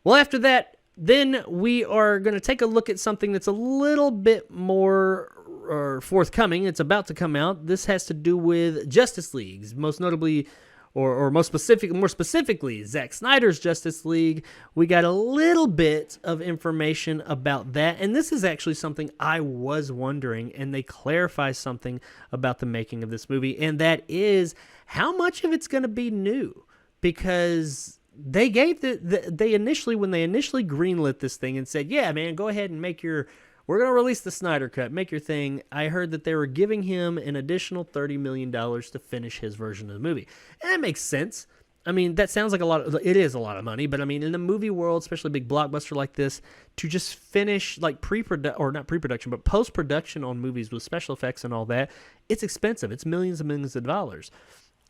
Well, after that, then we are going to take a look at something that's a little bit more forthcoming. It's about to come out. This has to do with Justice League, most notably, or more specifically, Zack Snyder's Justice League. We got a little bit of information about that, and this is actually something I was wondering, and they clarify something about the making of this movie, and that is how much of it's going to be new, because they gave they initially, when they initially greenlit this thing and said, yeah, man, go ahead and we're going to release the Snyder Cut, make your thing. I heard that they were giving him an additional $30 million to finish his version of the movie. And that makes sense. I mean, that sounds like it is a lot of money, but I mean, in the movie world, especially a big blockbuster like this, to just finish like post-production on movies with special effects and all that, it's expensive. It's millions and millions of dollars.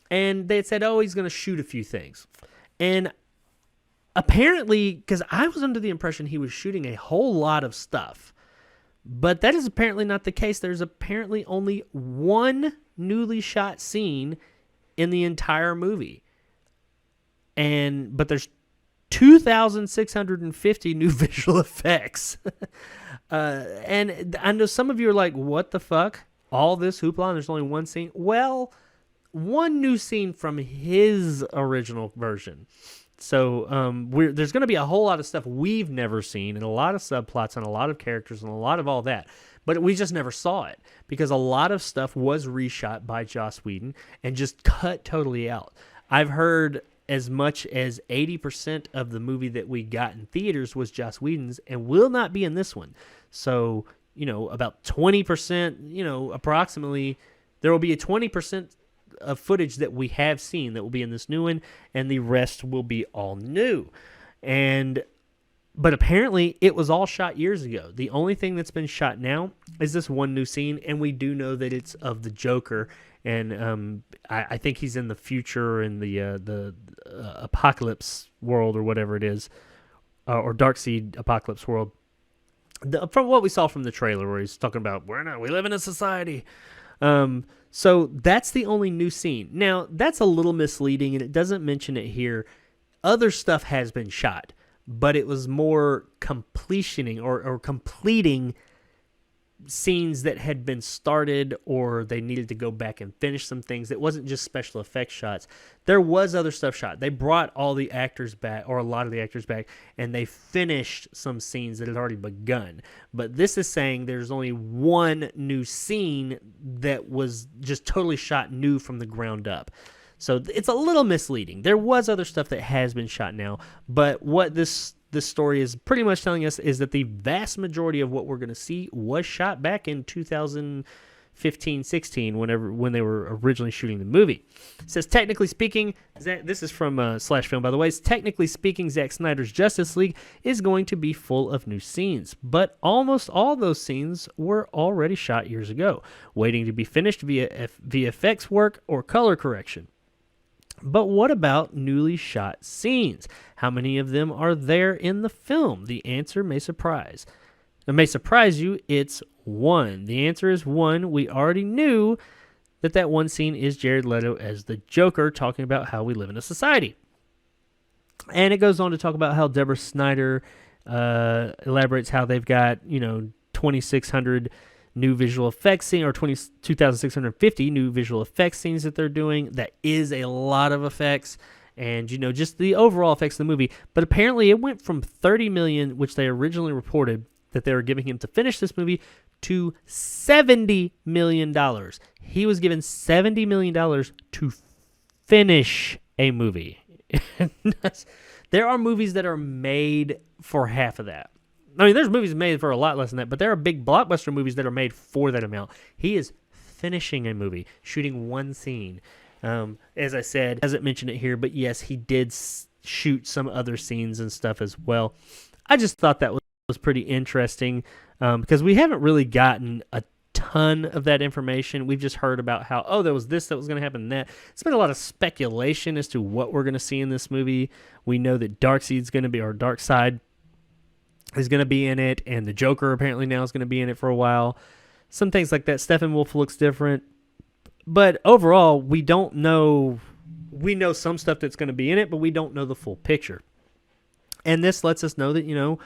And they had said, oh, he's going to shoot a few things. And apparently, because I was under the impression he was shooting a whole lot of stuff, but that is apparently not the case. There's apparently only one newly shot scene in the entire movie. But there's 2,650 new visual effects. And I know some of you are like, what the fuck? All this hoopla and there's only one scene? Well, one new scene from his original version. So there's going to be a whole lot of stuff we've never seen, and a lot of subplots and a lot of characters and a lot of all that. But we just never saw it because a lot of stuff was reshot by Joss Whedon and just cut totally out. I've heard as much as 80% of the movie that we got in theaters was Joss Whedon's and will not be in this one. So, about 20%, approximately, there will be a 20% of footage that we have seen that will be in this new one, and the rest will be all new. But apparently it was all shot years ago. The only thing that's been shot now is this one new scene, and we do know that it's of the Joker, and I think he's in the future in the apocalypse world or whatever it is, or Darkseid apocalypse world. From what we saw from the trailer, where he's talking about we live in a society. So that's the only new scene. Now, that's a little misleading, and it doesn't mention it here. Other stuff has been shot, but it was more completioning or completing scenes that had been started, or they needed to go back and finish some things. It wasn't just special effects shots. There was other stuff shot. They brought all the actors back, or a lot of the actors back, and they finished some scenes that had already begun. But this is saying there's only one new scene that was just totally shot new from the ground up. So it's a little misleading. There was other stuff that has been shot now, but what this story is pretty much telling us is that the vast majority of what we're going to see was shot back in 2015-16, when they were originally shooting the movie. It says, technically speaking, this is from Slash Film, by the way. Technically speaking, Zack Snyder's Justice League is going to be full of new scenes, but almost all those scenes were already shot years ago, waiting to be finished via VFX work or color correction. But what about newly shot scenes? How many of them are there in the film? The answer may surprise. It may surprise you. It's one. The answer is one. We already knew that one scene is Jared Leto as the Joker, talking about how we live in a society. And it goes on to talk about how Deborah Snyder elaborates how they've got 2,600 new visual effects scene, or 2,650 new visual effects scenes that they're doing. That is a lot of effects, and just the overall effects of the movie. But apparently it went from $30 million, which they originally reported that they were giving him to finish this movie, to $70 million. He was given $70 million to finish a movie. There are movies that are made for half of that. I mean, there's movies made for a lot less than that, but there are big blockbuster movies that are made for that amount. He is finishing a movie, shooting one scene. As I said, hasn't mentioned it here, but yes, he did shoot some other scenes and stuff as well. I just thought that was pretty interesting because we haven't really gotten a ton of that information. We've just heard about how, there was this that was going to happen and that. It's been a lot of speculation as to what we're going to see in this movie. We know that Darkseid's going to be, or Darkseid is going to be in it, and the Joker apparently now is going to be in it for a while. Some things like that. Steppenwolf looks different, But overall, we don't know. We know some stuff that's going to be in it, but we don't know the full picture. And this lets us know that,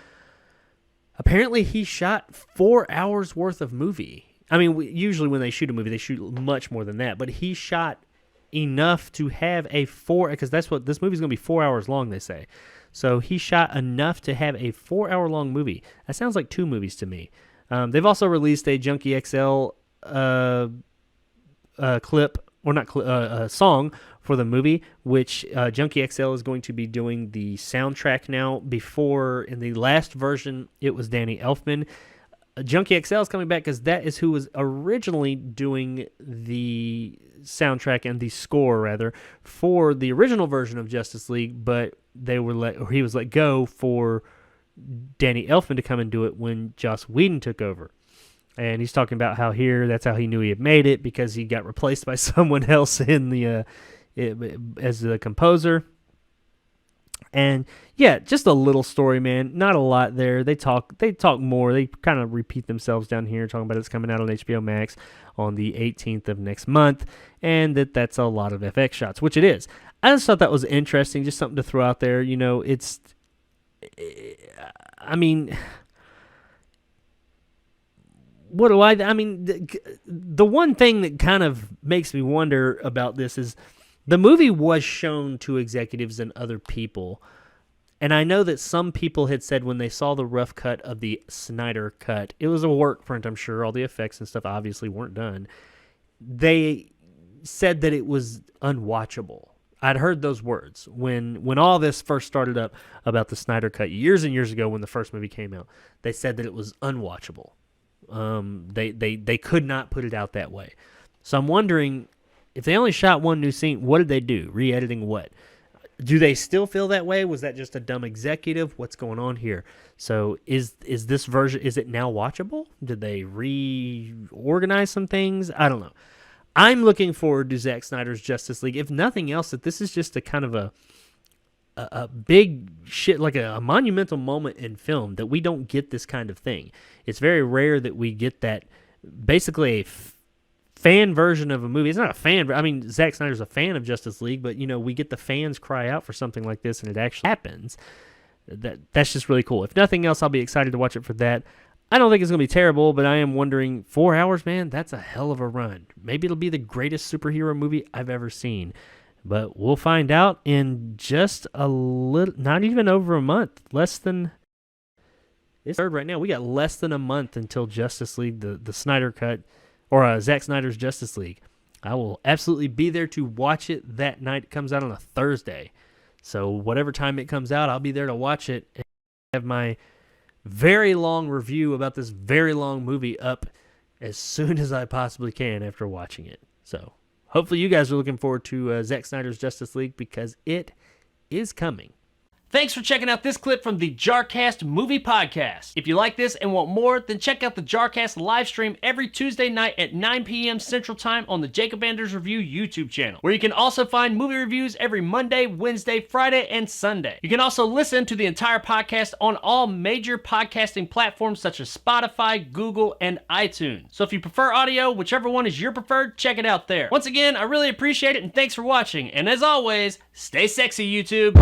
apparently he shot 4 hours worth of movie. I mean, usually when they shoot a movie, they shoot much more than that. But he shot enough to have because that's what this movie's going to be 4 hours long, they say. So he shot enough to have a 4 hour long movie. That sounds like 2 movies to me. They've also released a Junkie XL clip, or not a song for the movie, which Junkie XL is going to be doing the soundtrack now. Before, in the last version, it was Danny Elfman. Junkie XL is coming back because that is who was originally doing the soundtrack and the score, rather, for the original version of Justice League, but he was let go for Danny Elfman to come and do it when Joss Whedon took over. And he's talking about how that's how he knew he had made it, because he got replaced by someone else in the as the composer. And yeah, just a little story, man. Not a lot there. They talk more. They kind of repeat themselves down here, talking about it's coming out on HBO Max on the 18th of next month, and that's a lot of FX shots, which it is. I just thought that was interesting, just something to throw out there. The one thing that kind of makes me wonder about this is the movie was shown to executives and other people. And I know that some people had said when they saw the rough cut of the Snyder cut, it was a work print, I'm sure. All the effects and stuff obviously weren't done. They said that it was unwatchable. I'd heard those words when all this first started up about the Snyder cut years and years ago when the first movie came out. They said that it was unwatchable. They could not put it out that way. So I'm wondering, if they only shot one new scene, what did they do? Re-editing what? Do they still feel that way? Was that just a dumb executive? What's going on here? So is this version, is it now watchable? Did they reorganize some things? I don't know. I'm looking forward to Zack Snyder's Justice League. If nothing else, that this is just a kind of a big shit, like a monumental moment in film, that we don't get this kind of thing. It's very rare that we get that, basically a fan version of a movie. It's not a fan, I mean, Zack Snyder's a fan of Justice League, but we get the fans cry out for something like this, and it actually happens. That's just really cool. If nothing else, I'll be excited to watch it for that. I don't think it's going to be terrible, but I am wondering, 4 hours, man, that's a hell of a run. Maybe it'll be the greatest superhero movie I've ever seen. But we'll find out in just a little, not even over a month. It's third right now. We got less than a month until Justice League, the Snyder cut, or Zack Snyder's Justice League. I will absolutely be there to watch it that night. It comes out on a Thursday. So whatever time it comes out, I'll be there to watch it and have my very long review about this very long movie up as soon as I possibly can after watching it. So hopefully you guys are looking forward to Zack Snyder's Justice League, because it is coming. Thanks for checking out this clip from the JarCast Movie Podcast. If you like this and want more, then check out the JarCast live stream every Tuesday night at 9 p.m. Central Time on the Jacob Anders Review YouTube channel, where you can also find movie reviews every Monday, Wednesday, Friday, and Sunday. You can also listen to the entire podcast on all major podcasting platforms such as Spotify, Google, and iTunes. So if you prefer audio, whichever one is your preferred, check it out there. Once again, I really appreciate it, and thanks for watching. And as always, stay sexy, YouTube.